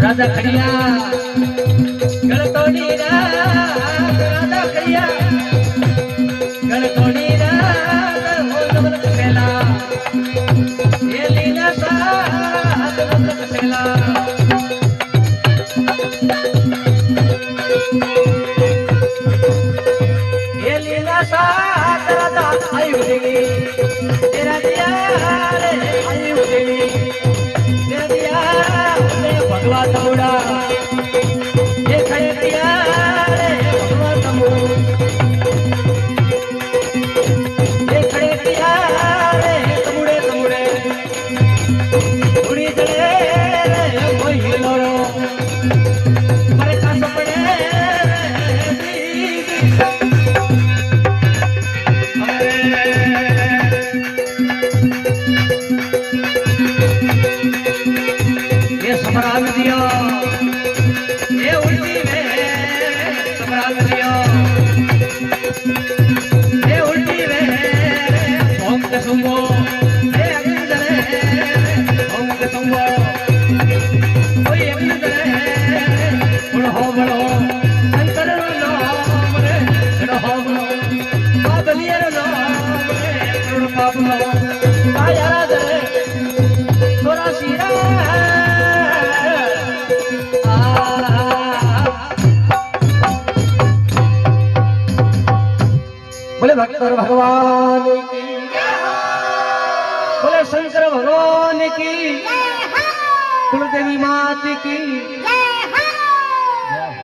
राधा खड़िया गलतोड़ी राधा खड़िया गलतोड़ी सेला ये लीला सेला ये लीला राधा आयु देवी तेरा दिया आयु देवी तेरा दिया भगवा तमुड़ा ये खड़े दिया रे भगवा तमु ये खड़े दिया रे तमुड़े तमुड़े उड़ी जड़े रे कोई हिलोरो मरे का सपने ये समराग दिया ये उल्टी में समराग दिया ये उल्टी में ओम के सुंगो ये अग्निदरे ओम के सुंगो कोई अग्निदरे बड़ो हो बड़ो शंकर रो नाम रे बड़ो हो बड़ो बाबलिया रो नाम रे करोड़ पाप लो आया रे थोड़ा सीरा बोले भक्तर भगवान की बोले शंकर भगवान की कुलदेवी मात की